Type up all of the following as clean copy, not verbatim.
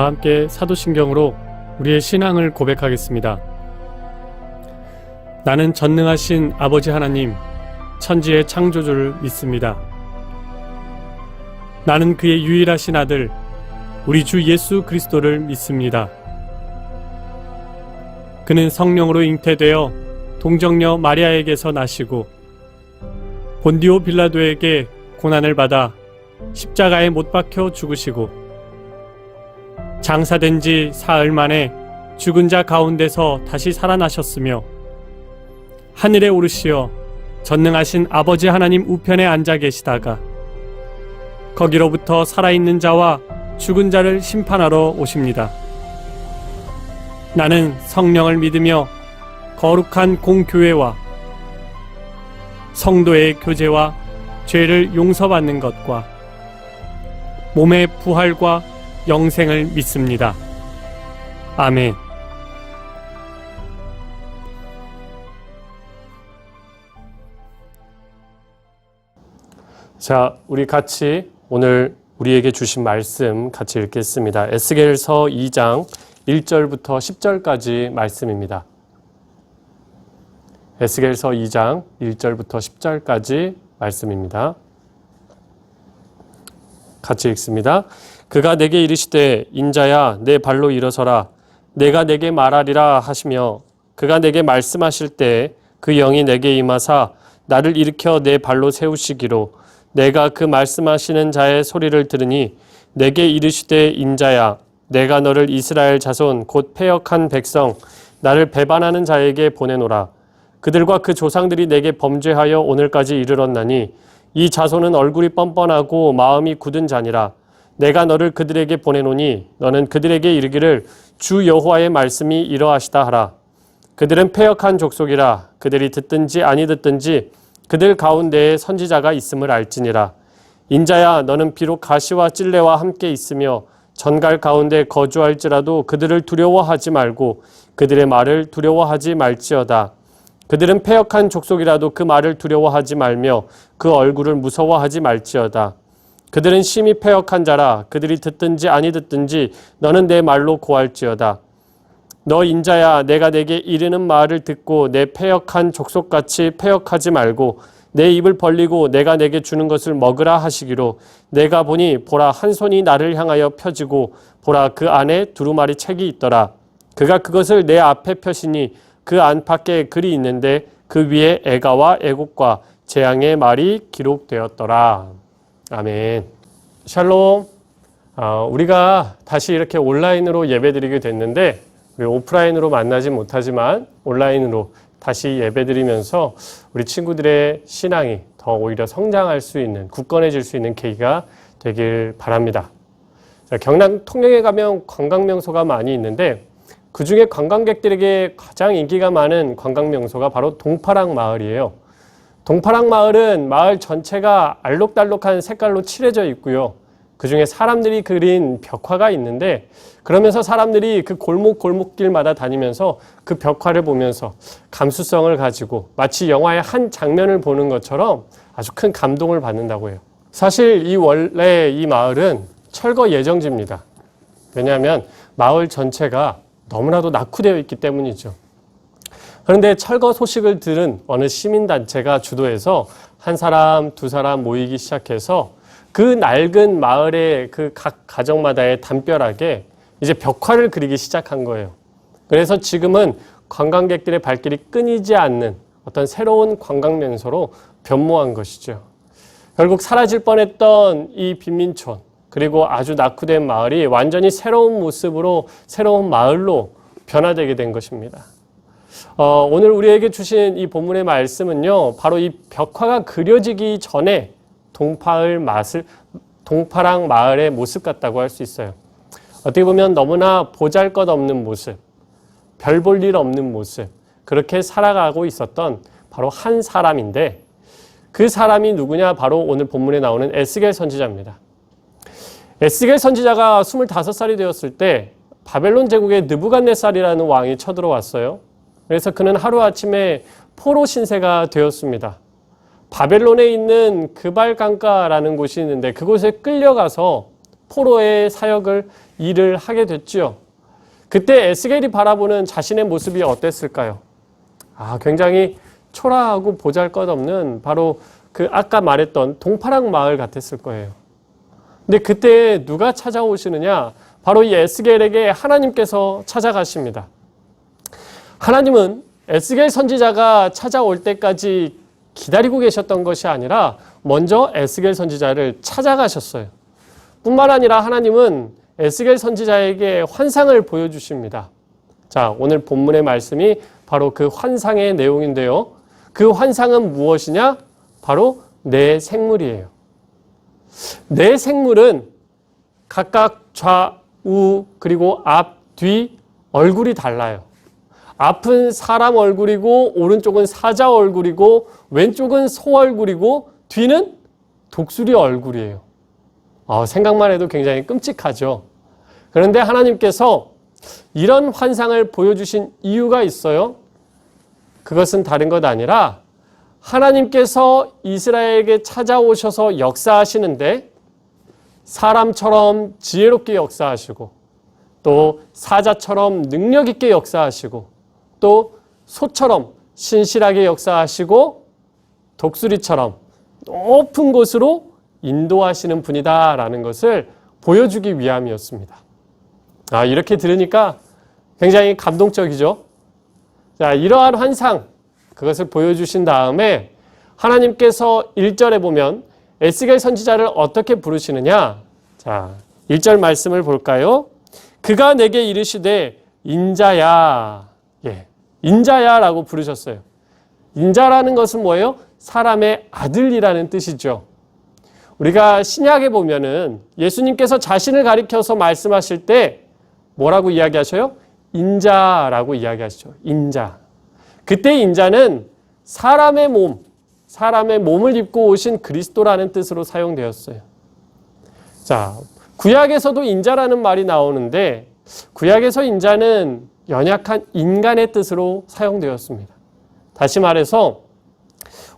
다 함께 사도신경으로 우리의 신앙을 고백하겠습니다. 나는 전능하신 아버지 하나님, 천지의 창조주를 믿습니다. 나는 그의 유일하신 아들, 우리 주 예수 그리스도를 믿습니다. 그는 성령으로 잉태되어 동정녀 마리아에게서 나시고 본디오 빌라도에게 고난을 받아 십자가에 못 박혀 죽으시고 장사된 지 사흘 만에 죽은 자 가운데서 다시 살아나셨으며 하늘에 오르시어 전능하신 아버지 하나님 우편에 앉아 계시다가 거기로부터 살아있는 자와 죽은 자를 심판하러 오십니다. 나는 성령을 믿으며 거룩한 공교회와 성도의 교제와 죄를 용서받는 것과 몸의 부활과 영생을 믿습니다. 아멘. 자, 우리 같이 오늘 우리에게 주신 말씀 같이 읽겠습니다. 에스겔서 2장 1절부터 10절까지 말씀입니다. 에스겔서 2장 1절부터 10절까지 말씀입니다. 같이 읽습니다. 그가 내게 이르시되 인자야 내 발로 일어서라 내가 내게 말하리라 하시며 그가 내게 말씀하실 때 그 영이 내게 임하사 나를 일으켜 내 발로 세우시기로 내가 그 말씀하시는 자의 소리를 들으니 내게 이르시되 인자야 내가 너를 이스라엘 자손 곧 패역한 백성 나를 배반하는 자에게 보내노라. 그들과 그 조상들이 내게 범죄하여 오늘까지 이르렀나니 이 자손은 얼굴이 뻔뻔하고 마음이 굳은 자니라. 내가 너를 그들에게 보내노니 너는 그들에게 이르기를 주 여호와의 말씀이 이러하시다 하라. 그들은 패역한 족속이라. 그들이 듣든지 아니 듣든지 그들 가운데에 선지자가 있음을 알지니라. 인자야 너는 비록 가시와 찔레와 함께 있으며 전갈 가운데 거주할지라도 그들을 두려워하지 말고 그들의 말을 두려워하지 말지어다. 그들은 패역한 족속이라도 그 말을 두려워하지 말며 그 얼굴을 무서워하지 말지어다. 그들은 심히 패역한 자라. 그들이 듣든지 아니 듣든지 너는 내 말로 고할지어다. 너 인자야 내가 내게 이르는 말을 듣고 내 패역한 족속같이 패역하지 말고 내 입을 벌리고 내가 내게 주는 것을 먹으라 하시기로 내가 보니 보라 한 손이 나를 향하여 펴지고 보라 그 안에 두루마리 책이 있더라. 그가 그것을 내 앞에 펴시니 그 안팎에 글이 있는데 그 위에 애가와 애곡과 재앙의 말이 기록되었더라. 아멘. 샬롬. 우리가 다시 이렇게 온라인으로 예배드리게 됐는데 우리 오프라인으로 만나지 못하지만 온라인으로 다시 예배드리면서 우리 친구들의 신앙이 더 오히려 성장할 수 있는, 굳건해질 수 있는 계기가 되길 바랍니다. 자, 경남 통영에 가면 관광명소가 많이 있는데 그 중에 관광객들에게 가장 인기가 많은 관광명소가 바로 동파랑 마을이에요. 동파랑 마을은 마을 전체가 알록달록한 색깔로 칠해져 있고요. 그 중에 사람들이 그린 벽화가 있는데 그러면서 사람들이 그 골목길마다 다니면서 그 벽화를 보면서 감수성을 가지고 마치 영화의 한 장면을 보는 것처럼 아주 큰 감동을 받는다고 해요. 사실 원래 이 마을은 철거 예정지입니다. 왜냐하면 마을 전체가 너무나도 낙후되어 있기 때문이죠. 그런데 철거 소식을 들은 어느 시민단체가 주도해서 한 사람, 두 사람 모이기 시작해서 그 낡은 마을의 그 각 가정마다의 담벼락에 이제 벽화를 그리기 시작한 거예요. 그래서 지금은 관광객들의 발길이 끊이지 않는 어떤 새로운 관광명소로 변모한 것이죠. 결국 사라질 뻔했던 이 빈민촌 그리고 아주 낙후된 마을이 완전히 새로운 모습으로 새로운 마을로 변화되게 된 것입니다. 오늘 우리에게 주신 이 본문의 말씀은요, 바로 이 벽화가 그려지기 전에 동파랑 마을의 모습 같다고 할 수 있어요. 어떻게 보면 너무나 보잘것없는 모습, 별 볼 일 없는 모습, 그렇게 살아가고 있었던 바로 한 사람인데 그 사람이 누구냐? 바로 오늘 본문에 나오는 에스겔 선지자입니다. 에스겔 선지자가 25살이 되었을 때 바벨론 제국의 느부갓네살이라는 왕이 쳐들어왔어요. 그래서 그는 하루아침에 포로 신세가 되었습니다. 바벨론에 있는 그발강가라는 곳이 있는데 그곳에 끌려가서 포로의 사역을 일을 하게 됐죠. 그때 에스겔이 바라보는 자신의 모습이 어땠을까요? 굉장히 초라하고 보잘것없는 바로 그 아까 말했던 동파랑 마을 같았을 거예요. 근데 그때 누가 찾아오시느냐? 바로 이 에스겔에게 하나님께서 찾아가십니다. 하나님은 에스겔 선지자가 찾아올 때까지 기다리고 계셨던 것이 아니라 먼저 에스겔 선지자를 찾아가셨어요. 뿐만 아니라 하나님은 에스겔 선지자에게 환상을 보여주십니다. 자, 오늘 본문의 말씀이 바로 그 환상의 내용인데요. 그 환상은 무엇이냐? 바로 내 생물이에요. 내 생물은 각각 좌우 그리고 앞, 뒤 얼굴이 달라요. 앞은 사람 얼굴이고 오른쪽은 사자 얼굴이고 왼쪽은 소 얼굴이고 뒤는 독수리 얼굴이에요. 생각만 해도 굉장히 끔찍하죠. 그런데 하나님께서 이런 환상을 보여주신 이유가 있어요. 그것은 다른 것 아니라 하나님께서 이스라엘에게 찾아오셔서 역사하시는데 사람처럼 지혜롭게 역사하시고 또 사자처럼 능력 있게 역사하시고 또 소처럼 신실하게 역사하시고 독수리처럼 높은 곳으로 인도하시는 분이다라는 것을 보여주기 위함이었습니다. 이렇게 들으니까 굉장히 감동적이죠. 자, 이러한 환상, 그것을 보여주신 다음에 하나님께서 1절에 보면 에스겔 선지자를 어떻게 부르시느냐? 자, 1절 말씀을 볼까요? 그가 내게 이르시되 인자야. 인자야라고 부르셨어요. 인자라는 것은 뭐예요? 사람의 아들이라는 뜻이죠. 우리가 신약에 보면은 예수님께서 자신을 가리켜서 말씀하실 때 뭐라고 이야기하셔요? 인자라고 이야기하시죠. 인자. 그때 인자는 사람의 몸, 사람의 몸을 입고 오신 그리스도라는 뜻으로 사용되었어요. 자, 구약에서도 인자라는 말이 나오는데 구약에서 인자는 연약한 인간의 뜻으로 사용되었습니다. 다시 말해서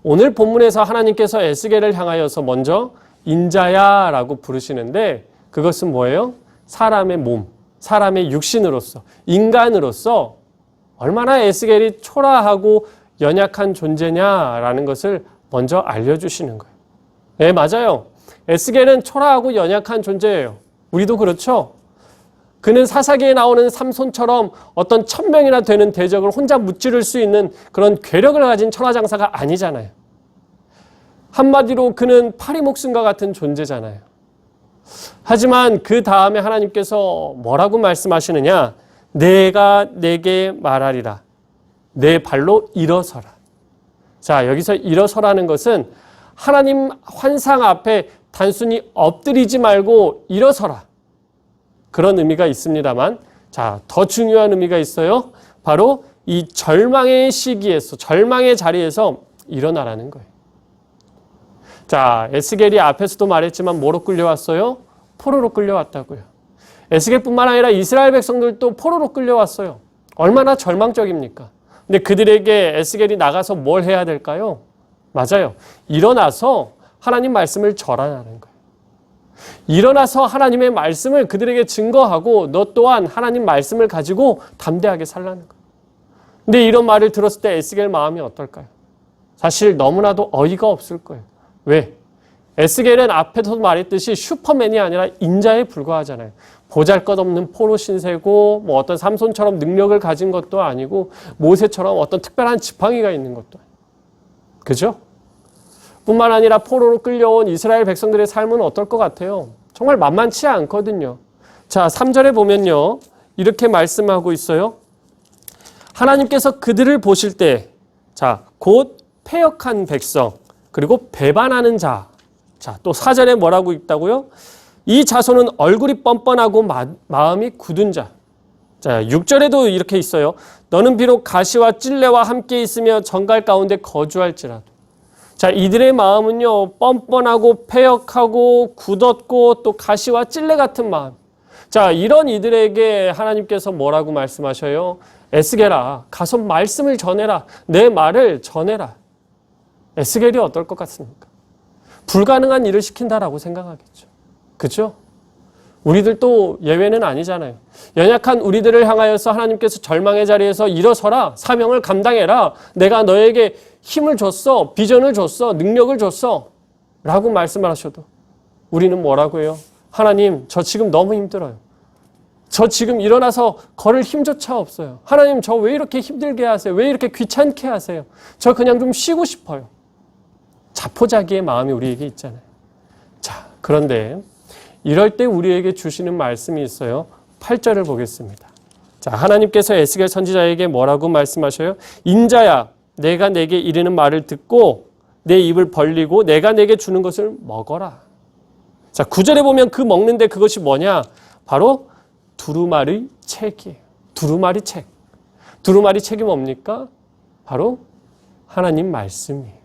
오늘 본문에서 하나님께서 에스겔을 향하여서 먼저 인자야 라고 부르시는데 그것은 뭐예요? 사람의 몸, 사람의 육신으로서, 인간으로서 얼마나 에스겔이 초라하고 연약한 존재냐라는 것을 먼저 알려주시는 거예요. 네, 맞아요. 에스겔은 초라하고 연약한 존재예요. 우리도 그렇죠? 그는 사사기에 나오는 삼손처럼 어떤 1000명이나 되는 대적을 혼자 무찌를 수 있는 그런 괴력을 가진 천하장사가 아니잖아요. 한마디로 그는 파리목숨과 같은 존재잖아요. 하지만 그 다음에 하나님께서 뭐라고 말씀하시느냐? 내가 내게 말하리라. 내 발로 일어서라. 자, 여기서 일어서라는 것은 하나님 환상 앞에 단순히 엎드리지 말고 일어서라. 그런 의미가 있습니다만, 자, 더 중요한 의미가 있어요. 바로 이 절망의 시기에서, 절망의 자리에서 일어나라는 거예요. 자, 에스겔이 앞에서도 말했지만 뭐로 끌려왔어요? 포로로 끌려왔다고요. 에스겔뿐만 아니라 이스라엘 백성들도 포로로 끌려왔어요. 얼마나 절망적입니까? 근데 그들에게 에스겔이 나가서 뭘 해야 될까요? 맞아요. 일어나서 하나님 말씀을 전하라는 거예요. 일어나서 하나님의 말씀을 그들에게 증거하고 너 또한 하나님 말씀을 가지고 담대하게 살라는 거예요. 근데 이런 말을 들었을 때 에스겔 마음이 어떨까요? 사실 너무나도 어이가 없을 거예요. 왜? 에스겔은 앞에서도 말했듯이 슈퍼맨이 아니라 인자에 불과하잖아요. 보잘것없는 포로 신세고 뭐 어떤 삼손처럼 능력을 가진 것도 아니고 모세처럼 어떤 특별한 지팡이가 있는 것도 아니고. 그죠? 뿐만 아니라 포로로 끌려온 이스라엘 백성들의 삶은 어떨 것 같아요? 정말 만만치 않거든요. 자, 3절에 보면요. 이렇게 말씀하고 있어요. 하나님께서 그들을 보실 때, 자, 곧 패역한 백성, 그리고 배반하는 자. 자, 또 4절에 뭐라고 있다고요? 이 자손은 얼굴이 뻔뻔하고 마음이 굳은 자. 자, 6절에도 이렇게 있어요. 너는 비록 가시와 찔레와 함께 있으며 정갈 가운데 거주할지라도. 자, 이들의 마음은요, 뻔뻔하고 패역하고 굳었고 또 가시와 찔레 같은 마음. 자, 이런 이들에게 하나님께서 뭐라고 말씀하셔요? 에스겔아, 가서 말씀을 전해라. 내 말을 전해라. 에스겔이 어떨 것 같습니까? 불가능한 일을 시킨다라고 생각하겠죠. 그렇죠? 우리들도 예외는 아니잖아요. 연약한 우리들을 향하여서 하나님께서 절망의 자리에서 일어서라. 사명을 감당해라. 내가 너에게 힘을 줬어. 비전을 줬어. 능력을 줬어. 라고 말씀을 하셔도 우리는 뭐라고 해요? 하나님, 저 지금 너무 힘들어요. 저 지금 일어나서 걸을 힘조차 없어요. 하나님, 저 왜 이렇게 힘들게 하세요? 왜 이렇게 귀찮게 하세요? 저 그냥 좀 쉬고 싶어요. 자포자기의 마음이 우리에게 있잖아요. 자, 그런데 이럴 때 우리에게 주시는 말씀이 있어요. 8절을 보겠습니다. 자, 하나님께서 에스겔 선지자에게 뭐라고 말씀하셔요? 인자야, 내가 내게 이르는 말을 듣고 내 입을 벌리고 내가 내게 주는 것을 먹어라. 자, 9절에 보면 그 먹는데 그것이 뭐냐? 바로 두루마리 책이에요. 두루마리 책. 두루마리 책이 뭡니까? 바로 하나님 말씀이에요.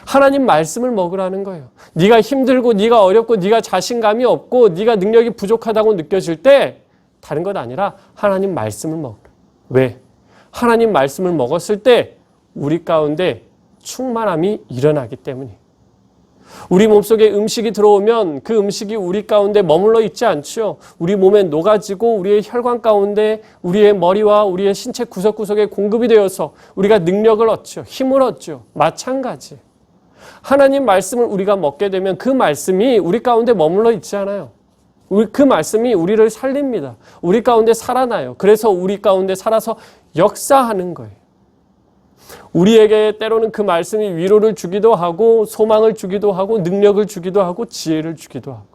하나님 말씀을 먹으라는 거예요. 네가 힘들고 네가 어렵고 네가 자신감이 없고 네가 능력이 부족하다고 느껴질 때 다른 것 아니라 하나님 말씀을 먹으라. 왜? 하나님 말씀을 먹었을 때 우리 가운데 충만함이 일어나기 때문이에요. 우리 몸속에 음식이 들어오면 그 음식이 우리 가운데 머물러 있지 않죠. 우리 몸에 녹아지고 우리의 혈관 가운데 우리의 머리와 우리의 신체 구석구석에 공급이 되어서 우리가 능력을 얻죠. 힘을 얻죠. 마찬가지. 하나님 말씀을 우리가 먹게 되면 그 말씀이 우리 가운데 머물러 있지 않아요. 그 말씀이 우리를 살립니다. 우리 가운데 살아나요. 그래서 우리 가운데 살아서 역사하는 거예요. 우리에게 때로는 그 말씀이 위로를 주기도 하고 소망을 주기도 하고 능력을 주기도 하고 지혜를 주기도 하고.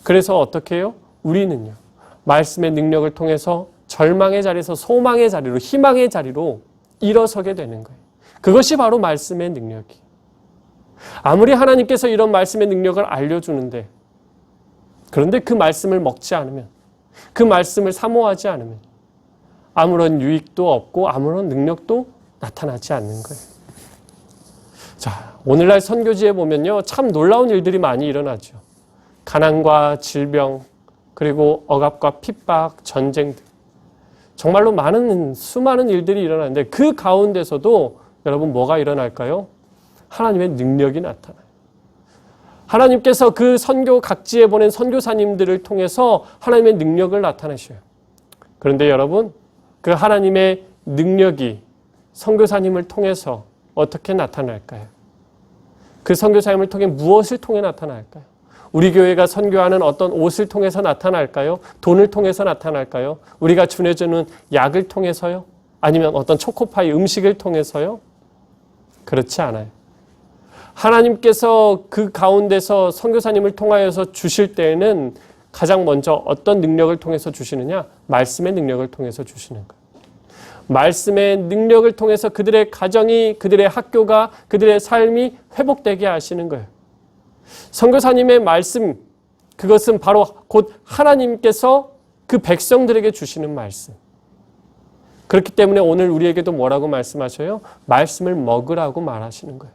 그래서 어떻게 해요? 우리는요. 말씀의 능력을 통해서 절망의 자리에서 소망의 자리로 희망의 자리로 일어서게 되는 거예요. 그것이 바로 말씀의 능력이에요. 아무리 하나님께서 이런 말씀의 능력을 알려주는데 그런데 그 말씀을 먹지 않으면 그 말씀을 사모하지 않으면 아무런 유익도 없고 아무런 능력도 나타나지 않는 거예요. 자, 오늘날 선교지에 보면요, 참 놀라운 일들이 많이 일어나죠. 가난과 질병, 그리고 억압과 핍박, 전쟁 등 정말로 수많은 일들이 일어나는데 그 가운데서도 여러분 뭐가 일어날까요? 하나님의 능력이 나타나요. 하나님께서 그 선교 각지에 보낸 선교사님들을 통해서 하나님의 능력을 나타내셔요. 그런데 여러분, 그 하나님의 능력이 선교사님을 통해서 어떻게 나타날까요? 그 선교사님을 통해 무엇을 통해 나타날까요? 우리 교회가 선교하는 어떤 옷을 통해서 나타날까요? 돈을 통해서 나타날까요? 우리가 전해주는 약을 통해서요? 아니면 어떤 초코파이 음식을 통해서요? 그렇지 않아요. 하나님께서 그 가운데서 선교사님을 통하여서 주실 때에는 가장 먼저 어떤 능력을 통해서 주시느냐? 말씀의 능력을 통해서 주시는 거예요. 말씀의 능력을 통해서 그들의 가정이, 그들의 학교가, 그들의 삶이 회복되게 하시는 거예요. 선교사님의 말씀, 그것은 바로 곧 하나님께서 그 백성들에게 주시는 말씀. 그렇기 때문에 오늘 우리에게도 뭐라고 말씀하셔요? 말씀을 먹으라고 말하시는 거예요.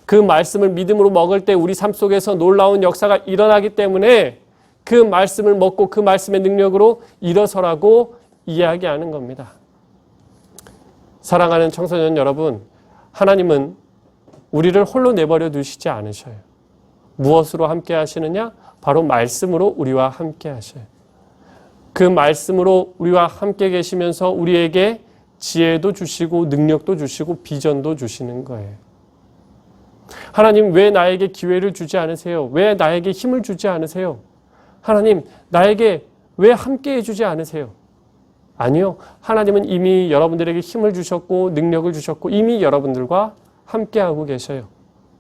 그 말씀을 믿음으로 먹을 때 우리 삶 속에서 놀라운 역사가 일어나기 때문에 그 말씀을 먹고 그 말씀의 능력으로 일어서라고 이야기하는 겁니다. 사랑하는 청소년 여러분, 하나님은 우리를 홀로 내버려 두시지 않으셔요. 무엇으로 함께 하시느냐? 바로 말씀으로 우리와 함께 하셔요. 그 말씀으로 우리와 함께 계시면서 우리에게 지혜도 주시고 능력도 주시고 비전도 주시는 거예요. 하나님, 왜 나에게 기회를 주지 않으세요? 왜 나에게 힘을 주지 않으세요? 하나님, 나에게 왜 함께 해주지 않으세요? 아니요. 하나님은 이미 여러분들에게 힘을 주셨고 능력을 주셨고 이미 여러분들과 함께하고 계셔요.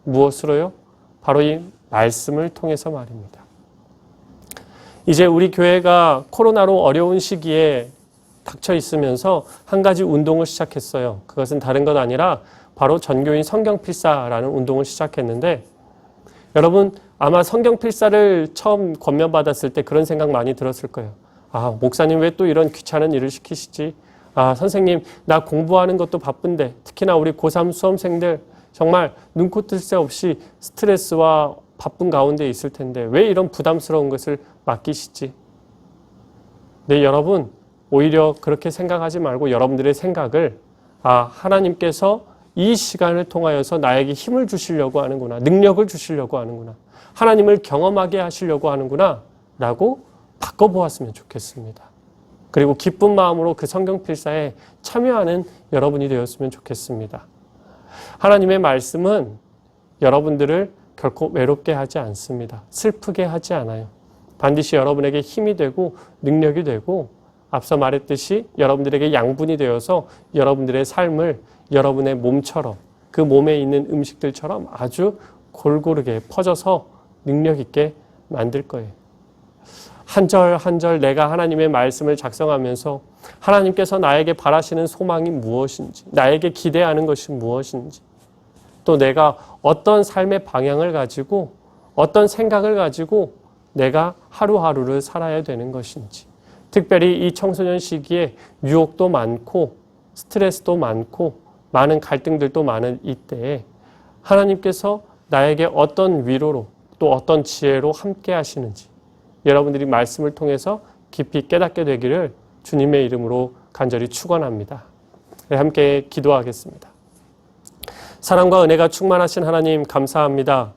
무엇으로요? 바로 이 말씀을 통해서 말입니다. 이제 우리 교회가 코로나로 어려운 시기에 닥쳐 있으면서 한 가지 운동을 시작했어요. 그것은 다른 것 아니라 바로 전교인 성경필사라는 운동을 시작했는데, 여러분 아마 성경필사를 처음 권면받았을 때 그런 생각 많이 들었을 거예요. 아, 목사님 왜 또 이런 귀찮은 일을 시키시지? 아, 선생님 나 공부하는 것도 바쁜데, 특히나 우리 고3 수험생들 정말 눈코 뜰 새 없이 스트레스와 바쁜 가운데 있을 텐데 왜 이런 부담스러운 것을 맡기시지? 네, 여러분 오히려 그렇게 생각하지 말고 여러분들의 생각을, 아, 하나님께서 이 시간을 통하여서 나에게 힘을 주시려고 하는구나, 능력을 주시려고 하는구나, 하나님을 경험하게 하시려고 하는구나 라고 바꿔보았으면 좋겠습니다. 그리고 기쁜 마음으로 그 성경필사에 참여하는 여러분이 되었으면 좋겠습니다. 하나님의 말씀은 여러분들을 결코 외롭게 하지 않습니다. 슬프게 하지 않아요. 반드시 여러분에게 힘이 되고 능력이 되고, 앞서 말했듯이 여러분들에게 양분이 되어서 여러분들의 삶을 여러분의 몸처럼, 그 몸에 있는 음식들처럼 아주 골고루게 퍼져서 능력 있게 만들 거예요. 한 절 한 절 내가 하나님의 말씀을 작성하면서 하나님께서 나에게 바라시는 소망이 무엇인지, 나에게 기대하는 것이 무엇인지, 또 내가 어떤 삶의 방향을 가지고 어떤 생각을 가지고 내가 하루하루를 살아야 되는 것인지, 특별히 이 청소년 시기에 유혹도 많고 스트레스도 많고 많은 갈등들도 많은 이때에 하나님께서 나에게 어떤 위로로 또 어떤 지혜로 함께 하시는지 여러분들이 말씀을 통해서 깊이 깨닫게 되기를 주님의 이름으로 간절히 축원합니다. 함께 기도하겠습니다. 사랑과 은혜가 충만하신 하나님 감사합니다.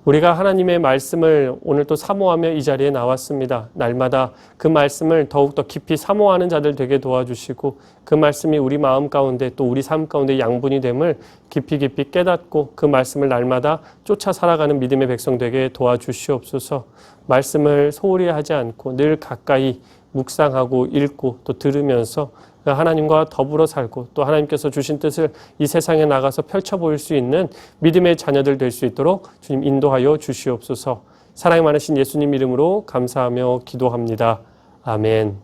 우리가 하나님의 말씀을 오늘 또 사모하며 이 자리에 나왔습니다. 날마다 그 말씀을 더욱더 깊이 사모하는 자들 되게 도와주시고, 그 말씀이 우리 마음 가운데 또 우리 삶 가운데 양분이 됨을 깊이 깨닫고 그 말씀을 날마다 쫓아 살아가는 믿음의 백성 되게 도와주시옵소서. 말씀을 소홀히 하지 않고 늘 가까이 묵상하고 읽고 또 들으면서 하나님과 더불어 살고 또 하나님께서 주신 뜻을 이 세상에 나가서 펼쳐 보일 수 있는 믿음의 자녀들 될 수 있도록 주님 인도하여 주시옵소서. 사랑이 많으신 예수님 이름으로 감사하며 기도합니다. 아멘.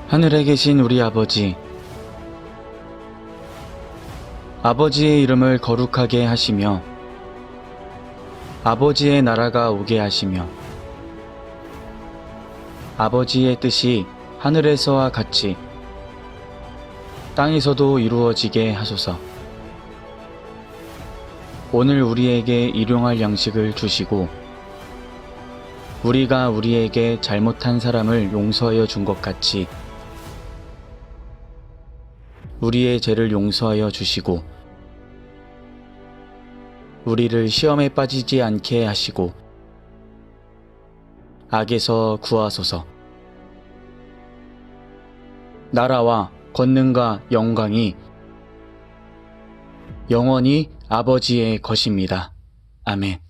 하늘에 계신 우리 아버지, 아버지의 이름을 거룩하게 하시며 아버지의 나라가 오게 하시며 아버지의 뜻이 하늘에서와 같이 땅에서도 이루어지게 하소서. 오늘 우리에게 일용할 양식을 주시고 우리가 우리에게 잘못한 사람을 용서하여 준 것 같이 우리의 죄를 용서하여 주시고 우리를 시험에 빠지지 않게 하시고 악에서 구하소서. 나라와 권능과 영광이 영원히 아버지의 것입니다. 아멘.